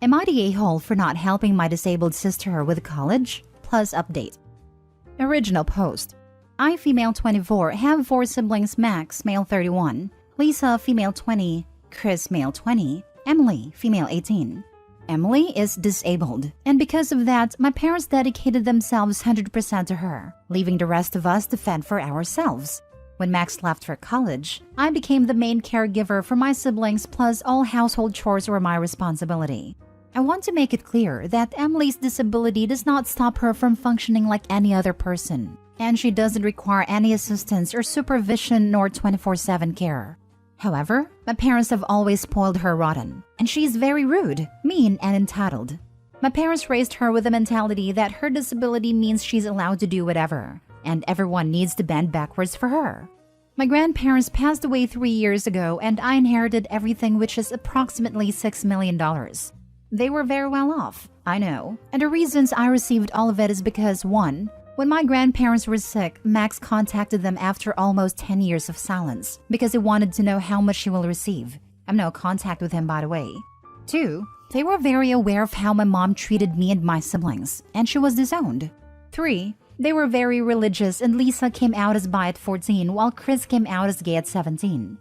Am I the a-hole for not helping my disabled sister with college? Plus update. Original post. I, female 24, have 4 siblings: Max, male 31, Lisa, female 20, Chris, male 20, Emily, female 18. Emily is disabled, and because of that, my parents dedicated themselves 100% to her, leaving the rest of us to fend for ourselves. When Max left for college, I became the main caregiver for my siblings, plus all household chores were my responsibility. I want to make it clear that Emily's disability does not stop her from functioning like any other person, and she doesn't require any assistance or supervision nor 24/7 care. However, my parents have always spoiled her rotten, and she's very rude, mean, and entitled. My parents raised her with the mentality that her disability means she's allowed to do whatever, and everyone needs to bend backwards for her. My grandparents passed away 3 years ago, and I inherited everything, which is approximately $6 million. They were very well off, I know, and the reasons I received all of it is because 1. When my grandparents were sick, Max contacted them after almost 10 years of silence because he wanted to know how much she will receive. I'm no contact with him, by the way. 2. They were very aware of how my mom treated me and my siblings, and she was disowned. 3. They were very religious, and Lisa came out as bi at 14 while Chris came out as gay at 17.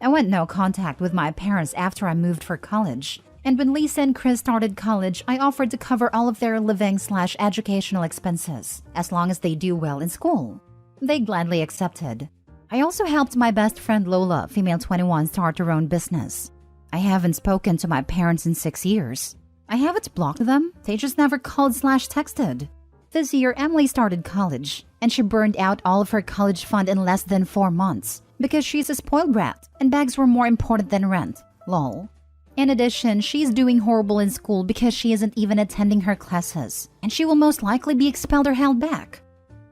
I went no contact with my parents after I moved for college. And when Lisa and Chris started college, I offered to cover all of their living/educational expenses, as long as they do well in school. They gladly accepted. I also helped my best friend Lola, female 21, start her own business. I haven't spoken to my parents in 6 years. I haven't blocked them, they just never called/texted. This year, Emily started college, and she burned out all of her college fund in less than 4 months because she's a spoiled brat, and bags were more important than rent. Lol. In addition, she's doing horrible in school because she isn't even attending her classes, and she will most likely be expelled or held back.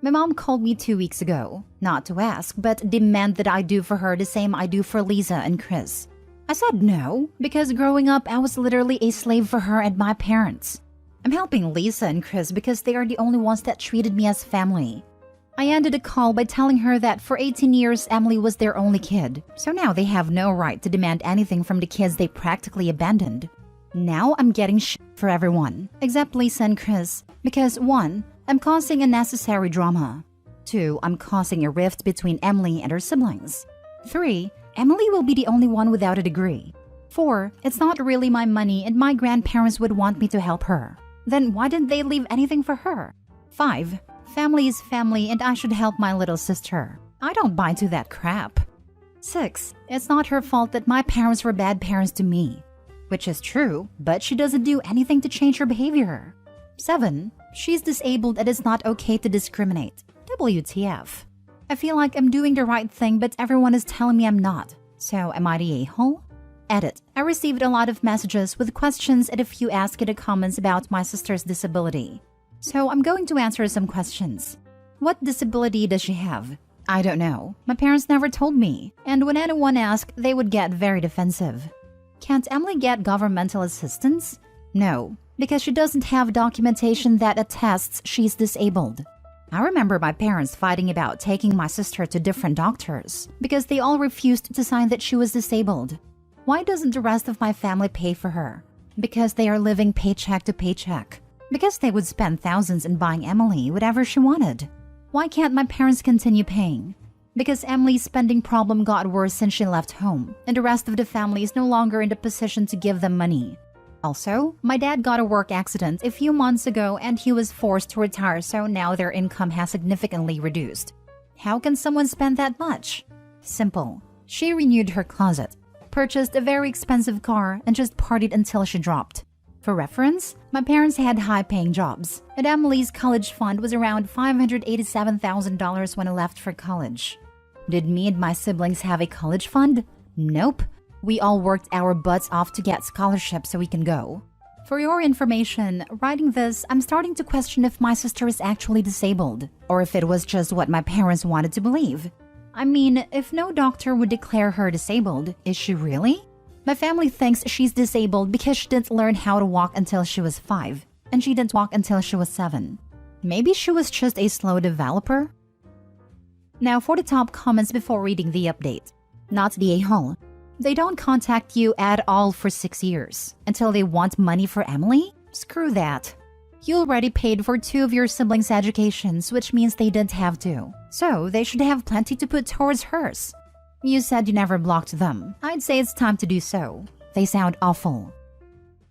My mom called me 2 weeks ago, not to ask, but demand that I do for her the same I do for Lisa and Chris. I said no, because growing up, I was literally a slave for her and my parents. I'm helping Lisa and Chris because they are the only ones that treated me as family. I ended the call by telling her that for 18 years, Emily was their only kid, so now they have no right to demand anything from the kids they practically abandoned. Now I'm getting shit for everyone, except Lisa and Chris, because 1. I'm causing unnecessary drama. 2. I'm causing a rift between Emily and her siblings. 3. Emily will be the only one without a degree. 4. It's not really my money and my grandparents would want me to help her. Then why didn't they leave anything for her? 5. Family is family and I should help my little sister. I don't buy into that crap. 6. It's not her fault that my parents were bad parents to me. Which is true, but she doesn't do anything to change her behavior. 7. She's disabled and it's not okay to discriminate. WTF. I feel like I'm doing the right thing, but everyone is telling me I'm not. So am I the a-hole? Edit. I received a lot of messages with questions and a few asked in the comments about my sister's disability. So I'm going to answer some questions. What disability does she have? I don't know. My parents never told me. And when anyone asked, they would get very defensive. Can't Emily get governmental assistance? No, because she doesn't have documentation that attests she's disabled. I remember my parents fighting about taking my sister to different doctors because they all refused to sign that she was disabled. Why doesn't the rest of my family pay for her? Because they are living paycheck to paycheck. Because they would spend thousands in buying Emily whatever she wanted. Why can't my parents continue paying? Because Emily's spending problem got worse since she left home, and the rest of the family is no longer in the position to give them money. Also, my dad got a work accident a few months ago and he was forced to retire, so now their income has significantly reduced. How can someone spend that much? Simple. She renewed her closet, purchased a very expensive car, and just partied until she dropped. For reference, my parents had high-paying jobs, and Emily's college fund was around $587,000 when I left for college. Did me and my siblings have a college fund? Nope. We all worked our butts off to get scholarships so we can go. For your information, writing this, I'm starting to question if my sister is actually disabled, or if it was just what my parents wanted to believe. I mean, if no doctor would declare her disabled, is she really? My family thinks she's disabled because she didn't learn how to walk until she was 5, and she didn't walk until she was 7. Maybe she was just a slow developer? Now for the top comments before reading the update. Not the a-hole. They don't contact you at all for 6 years until they want money for Emily? Screw that. You already paid for 2 of your siblings' educations, which means they didn't have to. So they should have plenty to put towards hers. You said you never blocked them. I'd say it's time to do so. They sound awful.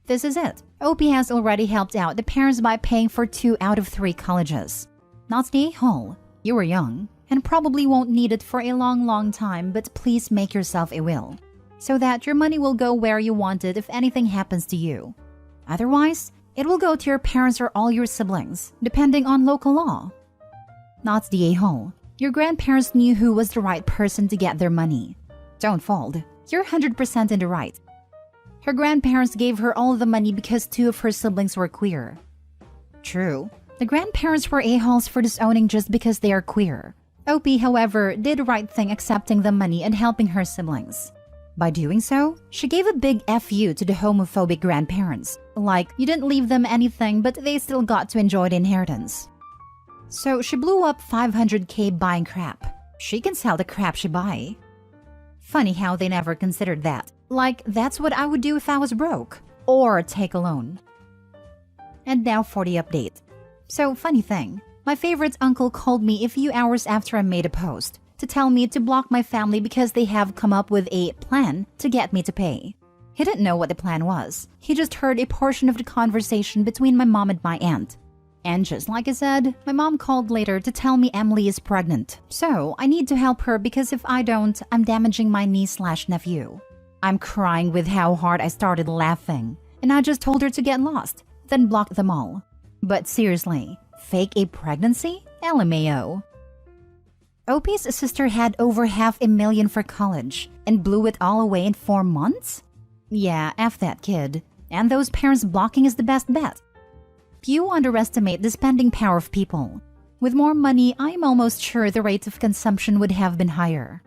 This is it. OP has already helped out the parents by paying for 2 out of 3 colleges. Not the a-hole. You were young and probably won't need it for a long time, but please make yourself a will, so that your money will go where you want it if anything happens to you. Otherwise, it will go to your parents or all your siblings, depending on local law. Not the a-hole. Your grandparents knew who was the right person to get their money. Don't fold. You're 100% in the right. Her grandparents gave her all the money because 2 of her siblings were queer. True. The grandparents were a-holes for disowning just because they are queer. OP, however, did the right thing accepting the money and helping her siblings. By doing so, she gave a big FU to the homophobic grandparents. Like, you didn't leave them anything, but they still got to enjoy the inheritance. So she blew up $500K buying crap. She can sell the crap she buy. Funny how they never considered that. Like, that's what I would do if I was broke. Or take a loan. And now for the update. So, funny thing. My favorite uncle called me a few hours after I made a post to tell me to block my family because they have come up with a plan to get me to pay. He didn't know what the plan was. He just heard a portion of the conversation between my mom and my aunt. And just like I said, my mom called later to tell me Emily is pregnant. So I need to help her because if I don't, I'm damaging my niece/nephew. I'm crying with how hard I started laughing. And I just told her to get lost, then blocked them all. But seriously, fake a pregnancy? LMAO. OP's sister had over $500,000 for college and blew it all away in 4 months? Yeah, F that kid. And those parents blocking is the best bet. You underestimate the spending power of people. With more money, I'm almost sure the rate of consumption would have been higher.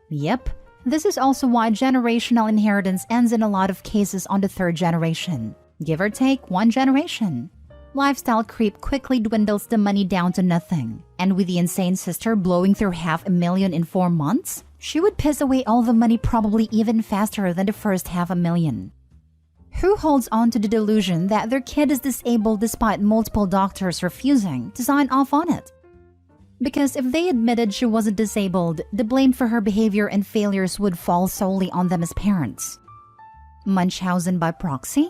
Yep, this is also why generational inheritance ends in a lot of cases on the 3rd generation. Give or take 1 generation. Lifestyle creep quickly dwindles the money down to nothing. And with the insane sister blowing through $500,000 in 4 months, she would piss away all the money probably even faster than the first $500,000. Who holds on to the delusion that their kid is disabled despite multiple doctors refusing to sign off on it? Because if they admitted she wasn't disabled, the blame for her behavior and failures would fall solely on them as parents. Munchausen by proxy?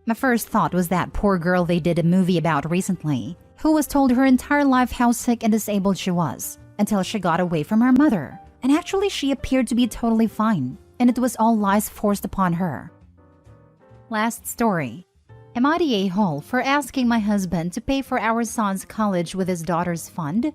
My first thought was that poor girl they did a movie about recently, who was told her entire life how sick and disabled she was, until she got away from her mother. And actually she appeared to be totally fine, and it was all lies forced upon her. Last story. Am I the a-hole for asking my husband to pay for our son's college with his daughter's fund?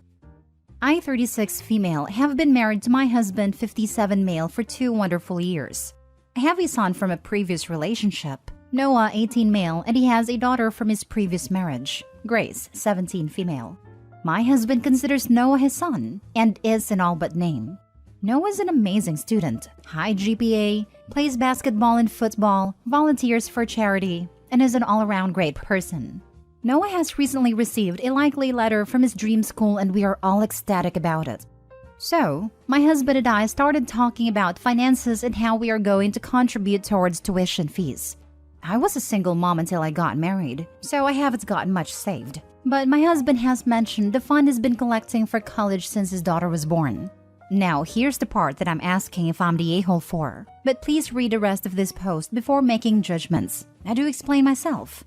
I, 36 female, have been married to my husband, 57 male, for 2 wonderful years. I have a son from a previous relationship, Noah, 18 male, and he has a daughter from his previous marriage, Grace, 17 female. My husband considers Noah his son, and is in all but name. Noah's an amazing student, high GPA, plays basketball and football, volunteers for charity, and is an all-around great person. Noah has recently received a likely letter from his dream school and we are all ecstatic about it. So, my husband and I started talking about finances and how we are going to contribute towards tuition fees. I was a single mom until I got married, so I haven't gotten much saved. But my husband has mentioned the fund has been collecting for college since his daughter was born. Now, here's the part that I'm asking if I'm the a-hole for. But please read the rest of this post before making judgments. I do explain myself.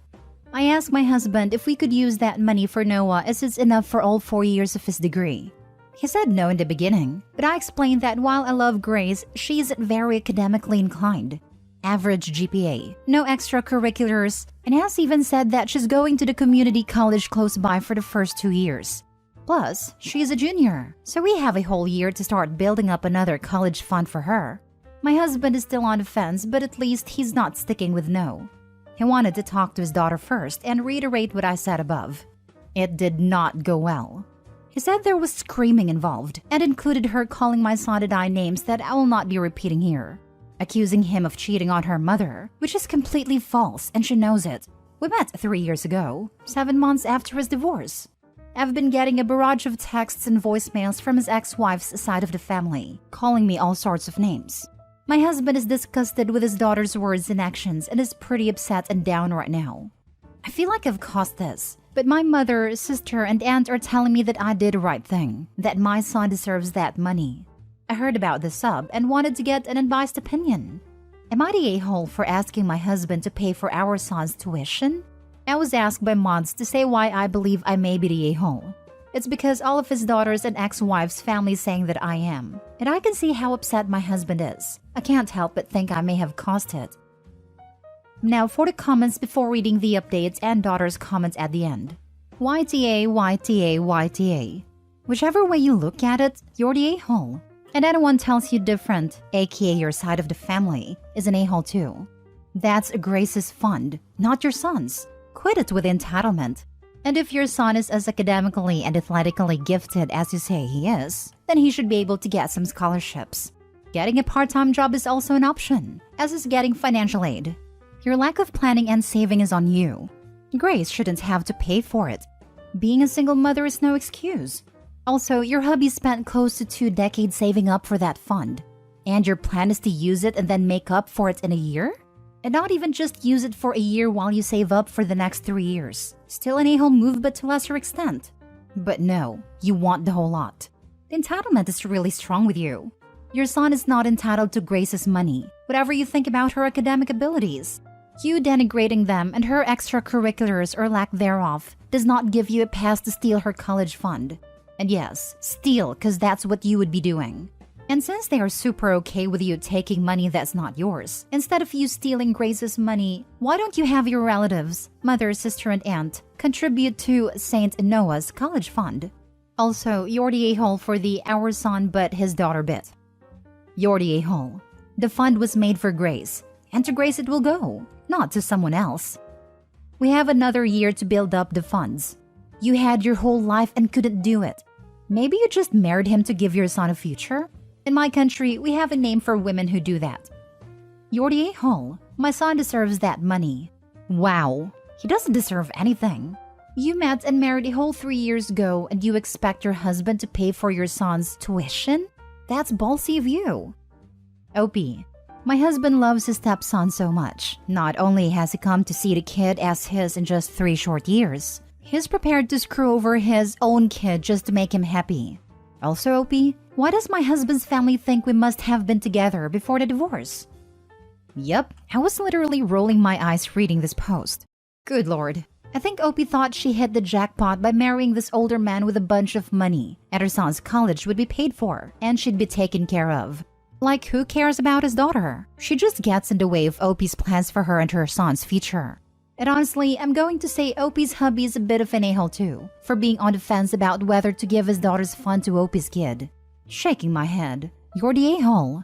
I asked my husband if we could use that money for Noah as it's enough for all 4 years of his degree. He said no in the beginning, but I explained that while I love Grace, she isn't very academically inclined. Average GPA, no extracurriculars, and has even said that she's going to the community college close by for the first 2 years. Plus, she's a junior, so we have a whole year to start building up another college fund for her. My husband is still on the fence, but at least he's not sticking with no. He wanted to talk to his daughter first and reiterate what I said above. It did not go well. He said there was screaming involved and included her calling my son and I names that I will not be repeating here, accusing him of cheating on her mother, which is completely false and she knows it. We met 3 years ago, 7 months after his divorce. I've been getting a barrage of texts and voicemails from his ex-wife's side of the family, calling me all sorts of names. My husband is disgusted with his daughter's words and actions and is pretty upset and down right now. I feel like I've caused this, but my mother, sister, and aunt are telling me that I did the right thing, that my son deserves that money. I heard about the sub and wanted to get an unbiased opinion. Am I the a-hole for asking my husband to pay for our son's tuition? I was asked by mods to say why I believe I may be the a-hole. It's because all of his daughters and ex-wife's family saying that I am, and I can see how upset my husband is. I can't help but think I may have caused it. Now for the comments before reading the updates and daughter's comments at the end. YTA, YTA, YTA. Whichever way you look at it, you're the a-hole. And anyone tells you different, aka your side of the family, is an a-hole too. That's Grace's fund, not your son's. Quit it with entitlement. And if your son is as academically and athletically gifted as you say he is, then he should be able to get some scholarships. Getting a part-time job is also an option, as is getting financial aid. Your lack of planning and saving is on you. Grace shouldn't have to pay for it. Being a single mother is no excuse. Also, your hubby spent close to 2 decades saving up for that fund. And your plan is to use it and then make up for it in a year? And not even just use it for a year while you save up for the next 3 years. Still an a-hole move, but to lesser extent. But no, you want the whole lot. The entitlement is really strong with you. Your son is not entitled to Grace's money, whatever you think about her academic abilities. You denigrating them and her extracurriculars or lack thereof does not give you a pass to steal her college fund. And yes, steal, because that's what you would be doing. And since they are super okay with you taking money that's not yours, instead of you stealing Grace's money, why don't you have your relatives, mother, sister, and aunt, contribute to St. Noah's college fund? Also, you're the a-hole for the our son but his daughter bit. You're the a-hole. The fund was made for Grace, and to Grace it will go, not to someone else. We have another year to build up the funds. You had your whole life and couldn't do it. Maybe you just married him to give your son a future? In my country, we have a name for women who do that. You're the a-hole. My son deserves that money. Wow, he doesn't deserve anything. You met and married a whole 3 years ago and you expect your husband to pay for your son's tuition? That's ballsy of you. OP. My husband loves his stepson so much. Not only has he come to see the kid as his in just 3 short years, he's prepared to screw over his own kid just to make him happy. Also, OP, why does my husband's family think we must have been together before the divorce? Yep, I was literally rolling my eyes reading this post. Good lord. I think OP thought she hit the jackpot by marrying this older man with a bunch of money, and her son's college would be paid for, and she'd be taken care of. Like, who cares about his daughter? She just gets in the way of OP's plans for her and her son's future. And honestly, I'm going to say OP's hubby is a bit of an a-hole too, for being on the fence about whether to give his daughter's fund to OP's kid. Shaking my head. You're the a-hole.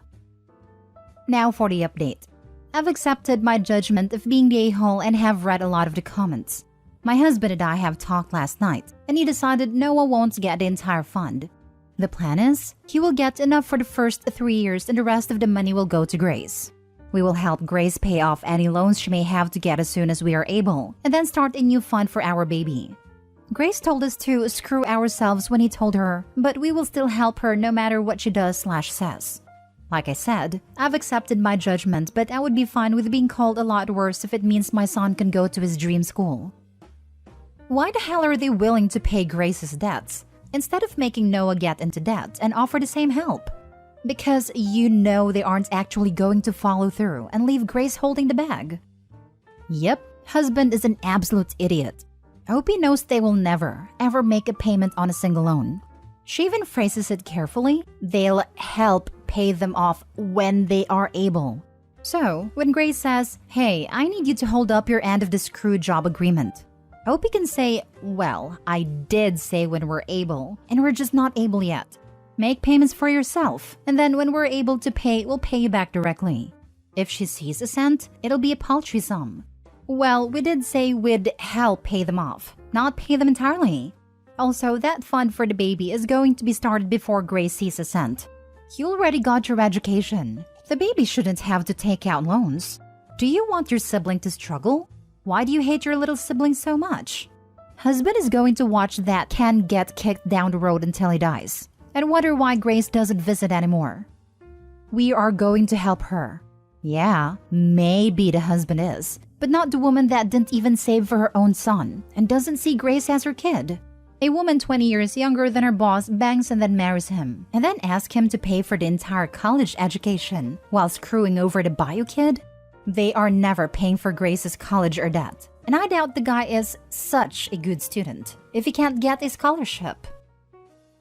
Now for the update. I've accepted my judgment of being the a-hole and have read a lot of the comments. My husband and I have talked last night, and he decided Noah won't get the entire fund. The plan is, he will get enough for the first 3 years and the rest of the money will go to Grace. We will help Grace pay off any loans she may have to get as soon as we are able, and then start a new fund for our baby. Grace told us to screw ourselves when he told her, but we will still help her no matter what she does/says. Like I said, I've accepted my judgment, but I would be fine with being called a lot worse if it means my son can go to his dream school. Why the hell are they willing to pay Grace's debts, instead of making Noah get into debt and offer the same help? Because you know they aren't actually going to follow through and leave Grace holding the bag. Yep, husband is an absolute idiot. OP knows they will never, ever make a payment on a single loan. She even phrases it carefully, they'll help pay them off when they are able. So, when Grace says, hey, I need you to hold up your end of the screw job agreement, OP can say, well, I did say when we're able, and we're just not able yet. Make payments for yourself, and then when we're able to pay, we'll pay you back directly. If she sees a cent, it'll be a paltry sum. Well, we did say we'd help pay them off, not pay them entirely. Also, that fund for the baby is going to be started before Grace sees a cent. You already got your education. The baby shouldn't have to take out loans. Do you want your sibling to struggle? Why do you hate your little sibling so much? Husband is going to watch that can get kicked down the road until he dies, and wonder why Grace doesn't visit anymore. We are going to help her. Yeah, maybe the husband is, but not the woman that didn't even save for her own son and doesn't see Grace as her kid. A woman 20 years younger than her boss bangs and then marries him, and then asks him to pay for the entire college education while screwing over the bio kid? They are never paying for Grace's college or debt, and I doubt the guy is such a good student if he can't get a scholarship.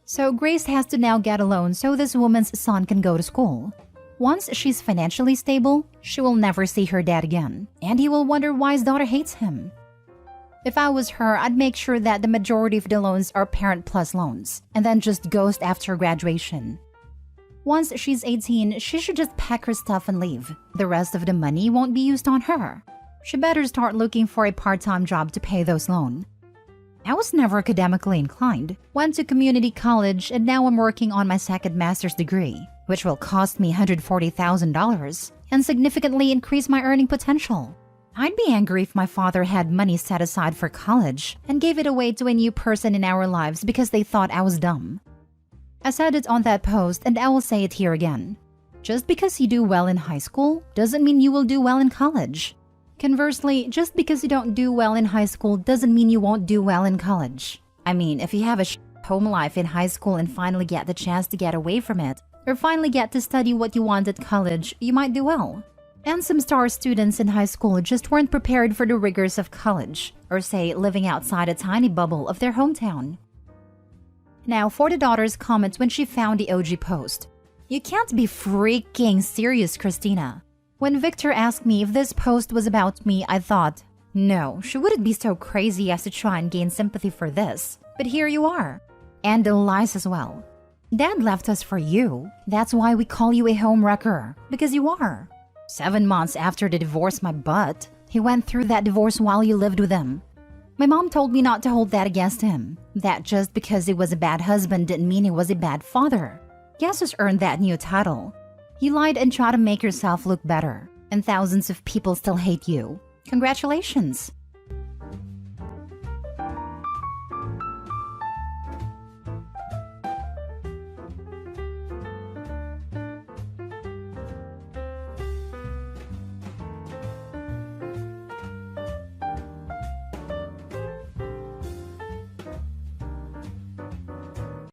So Grace has to now get a loan so this woman's son can go to school. Once she's financially stable, she will never see her dad again, and he will wonder why his daughter hates him. If I was her, I'd make sure that the majority of the loans are parent plus loans, and then just ghost after graduation. Once she's 18, she should just pack her stuff and leave. The rest of the money won't be used on her. She better start looking for a part-time job to pay those loans. I was never academically inclined, went to community college, and now I'm working on my second master's degree, which will cost me $140,000 and significantly increase my earning potential. I'd be angry if my father had money set aside for college and gave it away to a new person in our lives because they thought I was dumb. I said it on that post and I will say it here again. Just because you do well in high school doesn't mean you will do well in college. Conversely, just because you don't do well in high school doesn't mean you won't do well in college. I mean, if you have a home life in high school and finally get the chance to get away from it, or finally get to study what you want at college, you might do well. And some star students in high school just weren't prepared for the rigors of college, or say, living outside a tiny bubble of their hometown. Now, for the daughter's comments when she found the OG post. You can't be freaking serious, Christina. When Victor asked me if this post was about me, I thought, no, she wouldn't be so crazy as to try and gain sympathy for this. But here you are. And the lies as well. Dad left us for you. That's why we call you a home wrecker, because you are. 7 months after the divorce, my butt, he went through that divorce while you lived with him. My mom told me not to hold that against him. That just because he was a bad husband didn't mean he was a bad father. Guess who's earned that new title? You lied and tried to make yourself look better, and thousands of people still hate you. Congratulations!